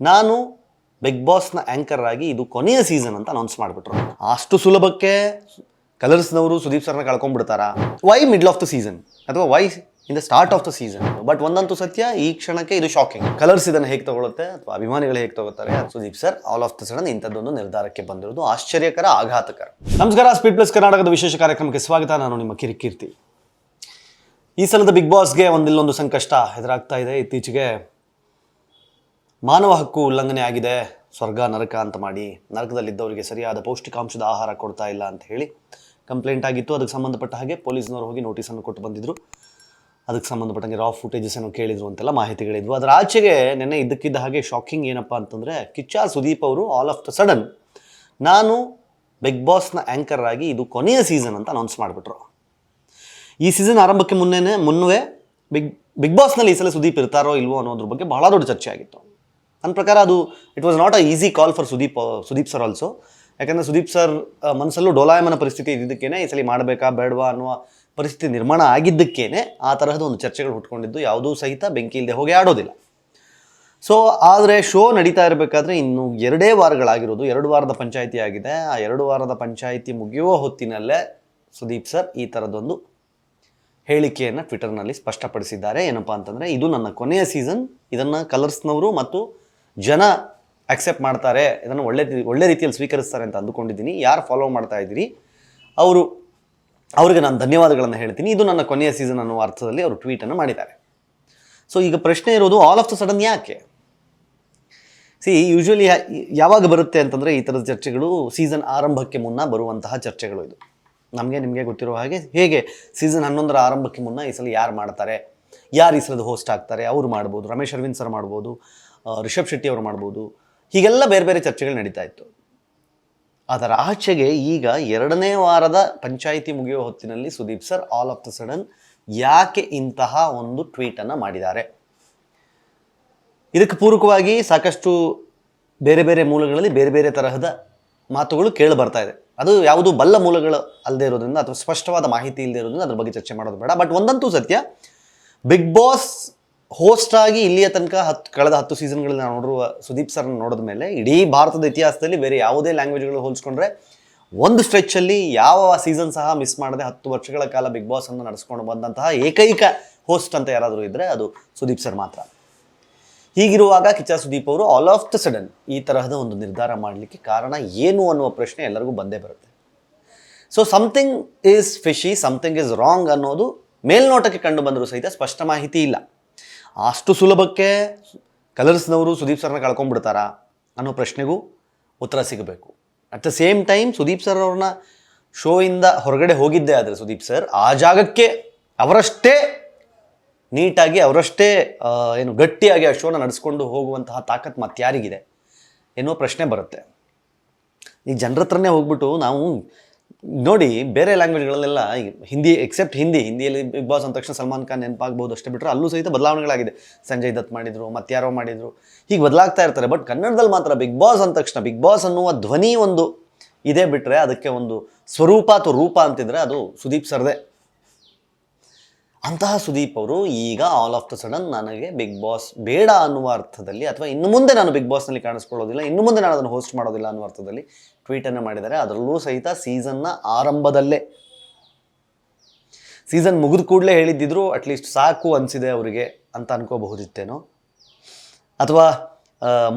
ನಾನು big ಬಾಸ್ನ anchor ಆಗಿ ಇದು ಕೊನೆಯ ಸೀಸನ್ ಅಂತ ಅನೌನ್ಸ್ ಮಾಡಿಬಿಟ್ರು. ಅಷ್ಟು ಸುಲಭಕ್ಕೆ ಕಲರ್ಸ್ನವರು ಸುದೀಪ್ ಸರ್ನ ಕಳ್ಕೊಂಡ್ಬಿಡ್ತಾರಾ? Why middle of the season ಅಥವಾ why in the start of the season? But ಒಂದಂತೂ ಸತ್ಯ, ಈ ಕ್ಷಣಕ್ಕೆ ಇದು ಶಾಕಿಂಗ್. ಕಲರ್ಸ್ ಇದನ್ನು ಹೇಗೆ ತಗೊಳುತ್ತೆ ಅಥವಾ ಅಭಿಮಾನಿಗಳು ಹೇಗೆ ತಗೋತಾರೆ? Sudeep sir all of the sudden ಇಂಥದ್ದೊಂದು ನಿರ್ಧಾರಕ್ಕೆ ಬಂದಿರೋದು ಆಶ್ಚರ್ಯಕರ, ಆಘಾತಕರ. ನಮಸ್ಕಾರ, ಸ್ಪೀಡ್ ಪ್ಲಸ್ ಕರ್ನಾಟಕದ ವಿಶೇಷ ಕಾರ್ಯಕ್ರಮಕ್ಕೆ ಸ್ವಾಗತ. ನಾನು ನಿಮ್ಮ ಕಿರಿಕೀರ್ತಿ. ಈ ಸಲದ ಬಿಗ್ ಬಾಸ್ಗೆ ಒಂದಿಲ್ಲೊಂದು ಸಂಕಷ್ಟ ಎದುರಾಗ್ತಾ ಇದೆ. ಇತ್ತೀಚೆಗೆ ಮಾನವ ಹಕ್ಕು ಉಲ್ಲಂಘನೆ ಆಗಿದೆ, ಸ್ವರ್ಗ ನರಕ ಅಂತ ಮಾಡಿ ನರಕದಲ್ಲಿದ್ದವರಿಗೆ ಸರಿಯಾದ ಪೌಷ್ಟಿಕಾಂಶದ ಆಹಾರ ಕೊಡ್ತಾ ಇಲ್ಲ ಅಂತ ಹೇಳಿ ಕಂಪ್ಲೇಂಟ್ ಆಗಿತ್ತು. ಅದಕ್ಕೆ ಸಂಬಂಧಪಟ್ಟ ಹಾಗೆ ಪೊಲೀಸ್ನವರು ಹೋಗಿ ನೋಟಿಸನ್ನು ಕೊಟ್ಟು ಬಂದಿದ್ರು. ಅದಕ್ಕೆ ಸಂಬಂಧಪಟ್ಟಂಗೆ ರಾ ಫುಟೇಜಸ್ ಏನೋ ಕೇಳಿದ್ರು ಅಂತೆಲ್ಲ ಮಾಹಿತಿಗಳಿದ್ವು. ಅದರ ಆಚೆಗೆ ನೆನ್ನೆ ಇದ್ದಕ್ಕಿದ್ದ ಹಾಗೆ ಶಾಕಿಂಗ್ ಏನಪ್ಪ ಅಂತಂದರೆ, ಕಿಚ್ಚ ಸುದೀಪ್ ಅವರು ಆಲ್ ಆಫ್ ದ ಸಡನ್ ನಾನು ಬಿಗ್ ಬಾಸ್ನ ಆ್ಯಂಕರ್ ಆಗಿ ಇದು ಕೊನೆಯ ಸೀಸನ್ ಅಂತ ಅನೌನ್ಸ್ ಮಾಡಿಬಿಟ್ರು. ಈ ಸೀಸನ್ ಆರಂಭಕ್ಕೆ ಮುನ್ನವೇ ಬಿಗ್ ಬಾಸ್ನಲ್ಲಿ ಈ ಸಲ ಸುದೀಪ್ ಇರ್ತಾರೋ ಇಲ್ವೋ ಅನ್ನೋದ್ರ ಬಗ್ಗೆ ಬಹಳ ದೊಡ್ಡ ಚರ್ಚೆ ಆಗಿತ್ತು. ನನ್ನ ಪ್ರಕಾರ ಅದು it was not a easy call for Sudeep sir also. ಯಾಕಂದರೆ ಸುದೀಪ್ ಸರ್ ಮನಸ್ಸಲ್ಲೂ ಡೋಲಾಯಮನ ಪರಿಸ್ಥಿತಿ ಇದ್ದಿದ್ದಕ್ಕೇನೆ ಈ ಸಲ ಮಾಡಬೇಕಾ ಬೇಡವಾ ಅನ್ನುವ ಪರಿಸ್ಥಿತಿ ನಿರ್ಮಾಣ ಆಗಿದ್ದಕ್ಕೇನೆ ಆ ತರಹದ ಒಂದು ಚರ್ಚೆಗಳು ಹುಟ್ಕೊಂಡಿದ್ದು. ಯಾವುದೂ ಸಹಿತ ಬೆಂಕಿ ಇಲ್ಲದೆ ಹೋಗಿ ಆಡೋದಿಲ್ಲ. ಸೊ ಆದರೆ ಶೋ ನಡೀತಾ ಇರಬೇಕಾದ್ರೆ ಇನ್ನು 2 ವಾರಗಳಾಗಿರೋದು. 2 ವಾರದ ಪಂಚಾಯಿತಿ ಆಗಿದೆ. ಆ 2 ವಾರದ ಪಂಚಾಯಿತಿ ಮುಗಿಯುವ ಹೊತ್ತಿನಲ್ಲೇ ಸುದೀಪ್ ಸರ್ ಈ ಥರದೊಂದು ಹೇಳಿಕೆಯನ್ನು ಟ್ವಿಟರ್ನಲ್ಲಿ ಸ್ಪಷ್ಟಪಡಿಸಿದ್ದಾರೆ. ಏನಪ್ಪ ಅಂತಂದರೆ, ಇದು ನನ್ನ ಕೊನೆಯ ಸೀಸನ್, ಇದನ್ನು ಕಲರ್ಸ್ನವರು ಮತ್ತು ಜನ ಅಕ್ಸೆಪ್ಟ್ ಮಾಡ್ತಾರೆ, ಇದನ್ನು ಒಳ್ಳೆ ರೀತಿಯಲ್ಲಿ ಸ್ವೀಕರಿಸ್ತಾರೆ ಅಂತ ಅಂದುಕೊಂಡಿದ್ದೀನಿ. ಯಾರು ಫಾಲೋ ಮಾಡ್ತಾ ಇದ್ದೀರಿ ಅವ್ರಿಗೆ ನಾನು ಧನ್ಯವಾದಗಳನ್ನು ಹೇಳ್ತೀನಿ. ಇದು ನನ್ನ ಕೊನೆಯ ಸೀಸನ್ ಅನ್ನುವ ಅರ್ಥದಲ್ಲಿ ಅವರು ಟ್ವೀಟನ್ನು ಮಾಡಿದ್ದಾರೆ. ಸೊ ಈಗ ಪ್ರಶ್ನೆ ಇರೋದು, ಆಲ್ ಆಫ್ ದ ಸಡನ್ ಯಾಕೆ? ಯೂಶ್ವಲಿ ಯಾವಾಗ ಬರುತ್ತೆ ಅಂತಂದರೆ, ಈ ಥರದ ಚರ್ಚೆಗಳು ಸೀಸನ್ ಆರಂಭಕ್ಕೆ ಮುನ್ನ ಬರುವಂತಹ ಚರ್ಚೆಗಳು. ಇದು ನಿಮಗೆ ಗೊತ್ತಿರೋ ಹಾಗೆ, ಹೇಗೆ ಸೀಸನ್ 11ರ ಆರಂಭಕ್ಕೆ ಮುನ್ನ ಈ ಸಲ ಯಾರು ಮಾಡ್ತಾರೆ, ಯಾರು ಈ ಸಲದ ಹೋಸ್ಟ್ ಆಗ್ತಾರೆ, ಅವರು ಮಾಡ್ಬೋದು, ರಮೇಶ್ ಅರವಿಂದ್ ಸರ್ ಮಾಡ್ಬೋದು, ರಿಷಬ್ ಶೆಟ್ಟಿ ಅವರು ಮಾಡ್ಬೋದು, ಹೀಗೆಲ್ಲ ಬೇರೆ ಬೇರೆ ಚರ್ಚೆಗಳು ನಡೀತಾ ಇತ್ತು. ಅದರ ಆಚೆಗೆ ಈಗ 2ನೇ ವಾರದ ಪಂಚಾಯಿತಿ ಮುಗಿಯುವ ಹೊತ್ತಿನಲ್ಲಿ Sudeep sir all of the sudden ಯಾಕೆ ಇಂತಹ ಒಂದು ಟ್ವೀಟನ್ನು ಮಾಡಿದ್ದಾರೆ? ಇದಕ್ಕೆ ಪೂರಕವಾಗಿ ಸಾಕಷ್ಟು ಬೇರೆ ಬೇರೆ ಮೂಲಗಳಲ್ಲಿ ಬೇರೆ ಬೇರೆ ತರಹದ ಮಾತುಗಳು ಕೇಳಿ ಬರ್ತಾ ಇದೆ. ಅದು ಯಾವುದು ಬಲ್ಲ ಮೂಲಗಳು ಅಲ್ಲದೆ ಇರೋದ್ರಿಂದ ಅಥವಾ ಸ್ಪಷ್ಟವಾದ ಮಾಹಿತಿ ಇಲ್ಲದೆ ಇರೋದ್ರಿಂದ ಅದ್ರ ಬಗ್ಗೆ ಚರ್ಚೆ ಮಾಡೋದು ಬೇಡ. ಬಟ್ ಒಂದಂತೂ ಸತ್ಯ, ಬಿಗ್ ಬಾಸ್ ಹೋಸ್ಟ್ ಆಗಿ ಇಲ್ಲಿಯ ತನಕ ಕಳೆದ 10 ಸೀಸನ್ಗಳಲ್ಲಿ ನಾವು ನೋಡಿರುವ ಸುದೀಪ್ ಸರ್ನ ನೋಡಿದ ಮೇಲೆ ಇಡೀ ಭಾರತದ ಇತಿಹಾಸದಲ್ಲಿ ಬೇರೆ ಯಾವುದೇ ಲ್ಯಾಂಗ್ವೇಜ್ಗಳು ಹೋಲಿಸ್ಕೊಂಡ್ರೆ ಒಂದು ಸ್ಟ್ರೆಚ್ಚಲ್ಲಿ ಯಾವ ಸೀಸನ್ ಸಹ ಮಿಸ್ ಮಾಡದೆ 10 ವರ್ಷಗಳ ಕಾಲ ಬಿಗ್ ಬಾಸ್ ಅನ್ನು ನಡೆಸ್ಕೊಂಡು ಬಂದಂತಹ ಏಕೈಕ ಹೋಸ್ಟ್ ಅಂತ ಯಾರಾದರೂ ಇದ್ದರೆ ಅದು ಸುದೀಪ್ ಸರ್ ಮಾತ್ರ. ಹೀಗಿರುವಾಗ ಕಿಚ್ಚ ಸುದೀಪ್ ಅವರು ಆಲ್ ಆಫ್ ದ ಸಡನ್ ಈ ತರಹದ ಒಂದು ನಿರ್ಧಾರ ಮಾಡಲಿಕ್ಕೆ ಕಾರಣ ಏನು ಅನ್ನುವ ಪ್ರಶ್ನೆ ಎಲ್ಲರಿಗೂ ಬಂದೇ ಬರುತ್ತೆ. So something is fishy, something is wrong ಅನ್ನೋದು ಮೇಲ್ನೋಟಕ್ಕೆ ಕಂಡು ಬಂದರೂ ಸಹಿತ ಸ್ಪಷ್ಟ ಮಾಹಿತಿ ಇಲ್ಲ. ಅಷ್ಟು ಸುಲಭಕ್ಕೆ ಕಲರ್ಸ್ನವರು ಸುದೀಪ್ ಸರ್ನ ಕಳ್ಕೊಂಡ್ಬಿಡ್ತಾರಾ ಅನ್ನೋ ಪ್ರಶ್ನೆಗೂ ಉತ್ತರ ಸಿಗಬೇಕು. At the same time Sudeep sir ಅವ್ರನ್ನ ಶೋಯಿಂದ ಹೊರಗಡೆ ಹೋಗಿದ್ದೇ ಆದರೆ ಸುದೀಪ್ ಸರ್ ಆ ಜಾಗಕ್ಕೆ ಅವರಷ್ಟೇ ನೀಟಾಗಿ ಅವರಷ್ಟೇ ಗಟ್ಟಿಯಾಗಿ ಆ ಶೋನ ನಡೆಸ್ಕೊಂಡು ಹೋಗುವಂತಹ ತಾಕತ್ ಮತ್ತಾರಿಗಿದೆ ಎನ್ನುವ ಪ್ರಶ್ನೆ ಬರುತ್ತೆ. ಈ ಜನರ ಹತ್ರನೇ ಹೋಗ್ಬಿಟ್ಟು ನಾವು ನೋಡಿ, ಬೇರೆ ಲ್ಯಾಂಗ್ವೇಜ್ಗಳಲ್ಲೆಲ್ಲ ಹಿಂದಿ ಎಕ್ಸೆಪ್ಟ್ ಹಿಂದಿಯಲ್ಲಿ ಬಿಗ್ ಬಾಸ್ ಅಂದ ತಕ್ಷಣ ಸಲ್ಮಾನ್ ಖಾನ್ ನೆನಪಾಗ್ಬೋದು ಅಷ್ಟೇ ಬಿಟ್ಟರೆ ಅಲ್ಲೂ ಸಹಿತ ಬದಲಾವಣೆಗಳಾಗಿದೆ. ಸಂಜಯ್ ದತ್ ಮಾಡಿದರು, ಮತ್ತಾರೋ ಮಾಡಿದರು, ಹೀಗೆ ಬದಲಾಗ್ತಾ ಇರ್ತಾರೆ. ಬಟ್ ಕನ್ನಡದಲ್ಲಿ ಮಾತ್ರ ಬಿಗ್ ಬಾಸ್ ಅಂದ ತಕ್ಷಣ ಬಿಗ್ ಬಾಸ್ ಅನ್ನುವ ಧ್ವನಿ ಒಂದು ಇದೇ ಬಿಟ್ಟರೆ ಅದಕ್ಕೆ ಒಂದು ಸ್ವರೂಪ ಅಥವಾ ರೂಪ ಅಂತಿದ್ರೆ ಅದು ಸುದೀಪ್ ಸರ್ದೇ. ಅಂತಹ ಸುದೀಪ್ ಅವರು ಈಗ ಆಲ್ ಆಫ್ ದ ಸಡನ್ ನನಗೆ ಬಿಗ್ ಬಾಸ್ ಬೇಡ ಅನ್ನುವ ಅರ್ಥದಲ್ಲಿ, ಅಥವಾ ಇನ್ನು ಮುಂದೆ ನಾನು ಬಿಗ್ ಬಾಸ್ನಲ್ಲಿ ಕಾಣಿಸ್ಕೊಳ್ಳೋದಿಲ್ಲ, ಇನ್ನು ಮುಂದೆ ನಾನು ಅದನ್ನು ಹೋಸ್ಟ್ ಮಾಡೋದಿಲ್ಲ ಅನ್ನುವ ಅರ್ಥದಲ್ಲಿ ಟ್ವೀಟನ್ನು ಮಾಡಿದ್ದಾರೆ. ಅದರಲ್ಲೂ ಸಹಿತ ಸೀಸನ್ನ ಆರಂಭದಲ್ಲೇ, ಸೀಸನ್ ಮುಗಿದ ಕೂಡಲೇ ಹೇಳಿದ್ದಿದ್ರು ಅಟ್ಲೀಸ್ಟ್ ಸಾಕು ಅನಿಸಿದೆ ಅವರಿಗೆ ಅಂತ ಅನ್ಕೋಬಹುದಿತ್ತೇನೋ, ಅಥವಾ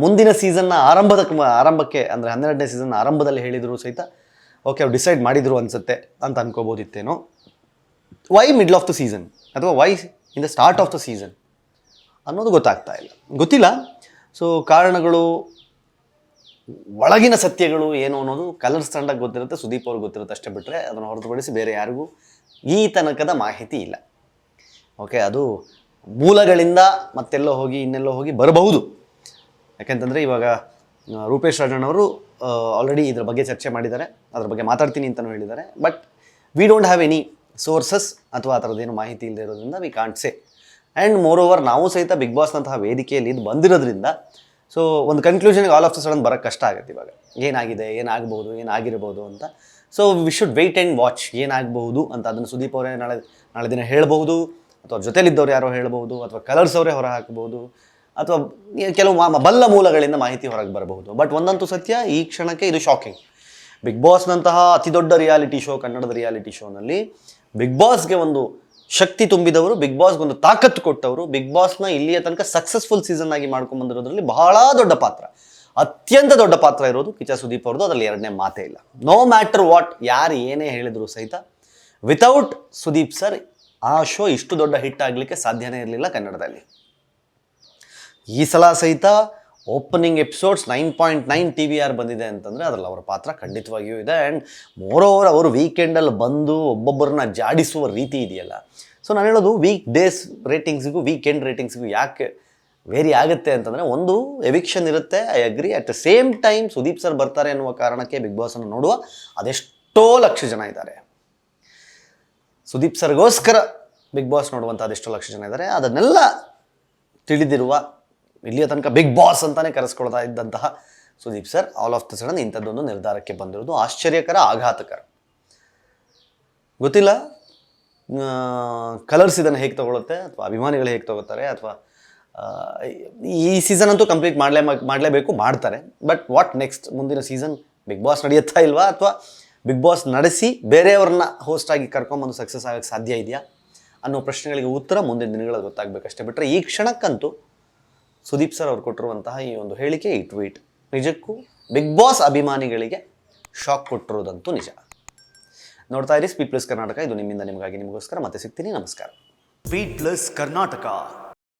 ಮುಂದಿನ ಸೀಸನ್ನ ಆರಂಭಕ್ಕೆ ಅಂದರೆ 12ನೇ ಸೀಸನ್ ಆರಂಭದಲ್ಲಿ ಹೇಳಿದ್ರು ಸಹಿತ ಓಕೆ ಅವ್ರು ಡಿಸೈಡ್ ಮಾಡಿದ್ರು ಅನಿಸುತ್ತೆ ಅಂತ ಅನ್ಕೋಬೋದಿತ್ತೇನೋ. Why middle of the season ಅಥವಾ why in the start of the season ಅನ್ನೋದು ಗೊತ್ತಿಲ್ಲ. ಸೊ ಕಾರಣಗಳು, ಒಳಗಿನ ಸತ್ಯಗಳು ಏನು ಅನ್ನೋದು ಕಲರ್ಸ್ ತಂಡಕ್ಕೆ ಗೊತ್ತಿರುತ್ತೆ, ಸುದೀಪ್ ಅವ್ರಿಗೆ ಗೊತ್ತಿರುತ್ತೆ ಅಷ್ಟೇ ಬಿಟ್ಟರೆ ಅದನ್ನು ಹೊರತುಪಡಿಸಿ ಬೇರೆ ಯಾರಿಗೂ ಈ ತನಕದ ಮಾಹಿತಿ ಇಲ್ಲ. ಓಕೆ, ಅದು ಮೂಲಗಳಿಂದ ಮತ್ತೆಲ್ಲೋ ಹೋಗಿ ಇನ್ನೆಲ್ಲೋ ಹೋಗಿ ಬರಬಹುದು. ಯಾಕೆಂತಂದರೆ ಇವಾಗ ರೂಪೇಶ್ ರಾಜಣ್ಣವರು ಆಲ್ರೆಡಿ ಇದ್ರ ಬಗ್ಗೆ ಚರ್ಚೆ ಮಾಡಿದ್ದಾರೆ, ಅದ್ರ ಬಗ್ಗೆ ಮಾತಾಡ್ತೀನಿ ಅಂತಲೂ ಹೇಳಿದ್ದಾರೆ. But we don't have any sources ಅಥವಾ ಆ ಥರದ್ದೇನು ಮಾಹಿತಿ ಇಲ್ಲದೆ ಇರೋದ್ರಿಂದ we can't say. And more over ನಾವು ಸಹಿತ ಬಿಗ್ ಬಾಸ್ನಂತಹ ವೇದಿಕೆಯಲ್ಲಿ ಇದು ಬಂದಿರೋದ್ರಿಂದ ಸೊ ಒಂದು ಕನ್ಕ್ಲೂಷನ್ಗೆ ಆಲ್ ಆಫ್ ದ ಸಡನ್ ಬರೋಕ್ಕೆ ಕಷ್ಟ ಆಗುತ್ತೆ. ಇವಾಗ ಏನಾಗಿದೆ, ಏನಾಗಬಹುದು, ಏನಾಗಿರ್ಬೋದು ಅಂತ. So we should weight and watch ಏನಾಗಬಹುದು ಅಂತ. ಅದನ್ನು ಸುದೀಪ್ ಅವರೇ ನಾಳೆ ದಿನ ಹೇಳ್ಬೋದು, ಅಥವಾ ಜೊತೆಲಿದ್ದವ್ರು ಯಾರೋ ಹೇಳ್ಬೋದು, ಅಥವಾ ಕಲರ್ಸ್ ಅವರೇ ಹೊರ ಹಾಕ್ಬೋದು, ಅಥವಾ ಕೆಲವು ಬಲ್ಲ ಮೂಲಗಳಿಂದ ಮಾಹಿತಿ ಹೊರಗೆ ಬರಬಹುದು. ಬಟ್ ಒಂದಂತೂ ಸತ್ಯ, ಈ ಕ್ಷಣಕ್ಕೆ ಇದು ಶಾಕಿಂಗ್. ಬಿಗ್ ಬಾಸ್ನಂತಹ ಅತಿ ದೊಡ್ಡ ರಿಯಾಲಿಟಿ ಶೋ, ಕನ್ನಡದ ರಿಯಾಲಿಟಿ ಶೋನಲ್ಲಿ ಬಿಗ್ ಬಾಸ್ಗೆ ಒಂದು ಶಕ್ತಿ ತುಂಬಿದವರು, ಬಿಗ್ ಬಾಸ್ಗೆ ಒಂದು ತಾಕತ್ತು ಕೊಟ್ಟವರು, ಬಿಗ್ ಬಾಸ್ನ ಇಲ್ಲಿಯ ತನಕ ಸಕ್ಸಸ್ಫುಲ್ ಸೀಸನ್ ಆಗಿ ಮಾಡ್ಕೊಂಡ್ಬಂದಿರೋದ್ರಲ್ಲಿ ಬಹಳ ದೊಡ್ಡ ಪಾತ್ರ, ಅತ್ಯಂತ ದೊಡ್ಡ ಪಾತ್ರ ಇರೋದು ಕಿಚ್ಚ ಸುದೀಪ್ ಅವ್ರದ್ದು. ಅದರಲ್ಲಿ ಎರಡನೇ ಮಾತೇ ಇಲ್ಲ. ನೋ ಮ್ಯಾಟರ್ ವಾಟ್, ಯಾರು ಏನೇ ಹೇಳಿದ್ರು ಸಹಿತ ವಿತೌಟ್ ಸುದೀಪ್ ಸರ್ ಆ ಶೋ ಇಷ್ಟು ದೊಡ್ಡ ಹಿಟ್ ಆಗಲಿಕ್ಕೆ ಸಾಧ್ಯನೇ ಇರಲಿಲ್ಲ ಕನ್ನಡದಲ್ಲಿ. ಈ ಸಲ ಸಹಿತ ಓಪನಿಂಗ್ ಎಪಿಸೋಡ್ಸ್ 9.9 TVR ಬಂದಿದೆ ಅಂತಂದರೆ ಅದರಲ್ಲಿ ಅವರ ಪಾತ್ರ ಖಂಡಿತವಾಗಿಯೂ ಇದೆ. ಆ್ಯಂಡ್ ಮೋರೋವರ್ ಅವರು ವೀಕೆಂಡಲ್ಲಿ ಬಂದು ಒಬ್ಬೊಬ್ಬರನ್ನ ಜಾಡಿಸುವ ರೀತಿ ಇದೆಯಲ್ಲ. ಸೊ ನಾನು ಹೇಳೋದು ವೀಕ್ ಡೇಸ್ ರೇಟಿಂಗ್ಸಿಗೂ ವೀಕೆಂಡ್ ರೇಟಿಂಗ್ಸಿಗೂ ಯಾಕೆ ವೇರಿ ಆಗುತ್ತೆ ಅಂತಂದರೆ, ಒಂದು ಎವಿಕ್ಷನ್ ಇರುತ್ತೆ, I agree. At the same time Sudeep sir ಬರ್ತಾರೆ ಅನ್ನುವ ಕಾರಣಕ್ಕೆ ಬಿಗ್ ಬಾಸನ್ನು ನೋಡುವ ಅದೆಷ್ಟೋ ಲಕ್ಷ ಜನ ಇದ್ದಾರೆ. ಸುದೀಪ್ ಸರ್ಗೋಸ್ಕರ ಬಿಗ್ ಬಾಸ್ ನೋಡುವಂಥ ಅದೆಷ್ಟೋ ಲಕ್ಷ ಜನ ಇದ್ದಾರೆ. ಅದನ್ನೆಲ್ಲ ತಿಳಿದಿರುವ, ಇಲ್ಲಿಯ ತನಕ ಬಿಗ್ ಬಾಸ್ ಅಂತಲೇ ಕರೆಸ್ಕೊಳ್ತಾ ಇದ್ದಂತಹ Sudeep sir all of the sudden ಇಂಥದ್ದೊಂದು ನಿರ್ಧಾರಕ್ಕೆ ಬಂದಿರೋದು ಆಶ್ಚರ್ಯಕರ, ಆಘಾತಕರ. ಗೊತ್ತಿಲ್ಲ ಕಲರ್ಸ್ ಇದನ್ನು ಹೇಗೆ ತಗೊಳುತ್ತೆ, ಅಥವಾ ಅಭಿಮಾನಿಗಳು ಹೇಗೆ ತಗೋತಾರೆ, ಅಥವಾ ಈ ಸೀಸನ್ ಅಂತೂ ಕಂಪ್ಲೀಟ್ ಮಾಡಲೇಬೇಕು, ಮಾಡ್ತಾರೆ. But what next? ಮುಂದಿನ ಸೀಸನ್ ಬಿಗ್ ಬಾಸ್ ನಡೆಯುತ್ತಾ ಇಲ್ವಾ, ಅಥವಾ ಬಿಗ್ ಬಾಸ್ ನಡೆಸಿ ಬೇರೆಯವ್ರನ್ನ ಹೋಸ್ಟ್ ಆಗಿ ಕರ್ಕೊಂಬಂದು ಸಕ್ಸಸ್ ಆಗೋಕ್ಕೆ ಸಾಧ್ಯ ಇದೆಯಾ ಅನ್ನೋ ಪ್ರಶ್ನೆಗಳಿಗೆ ಉತ್ತರ ಮುಂದಿನ ದಿನಗಳಲ್ಲಿ ಗೊತ್ತಾಗಬೇಕಷ್ಟೇ. ಬಿಟ್ಟರೆ ಈ ಕ್ಷಣಕ್ಕಂತೂ ಸುದೀಪ್ ಸರ್ ಅವ್ರು ಕೊಟ್ಟಿರುವಂತಹ ಈ ಒಂದು ಹೇಳಿಕೆ, ಈ ಟ್ವೀಟ್ ನಿಜಕ್ಕೂ ಬಿಗ್ ಬಾಸ್ ಅಭಿಮಾನಿಗಳಿಗೆ ಶಾಕ್ ಕೊಟ್ಟಿರೋದಂತೂ ನಿಜ. ನೋಡ್ತಾ ಇರಿ ಸ್ಪೀಡ್ ಪ್ಲಸ್ ಕರ್ನಾಟಕ. ಇದು ನಿಮ್ಮಿಂದ ನಿಮಗಾಗಿ, ನಿಮಗೋಸ್ಕರ. ಮತ್ತೆ ಸಿಗ್ತೀನಿ. ನಮಸ್ಕಾರ. Speed plus Karnataka.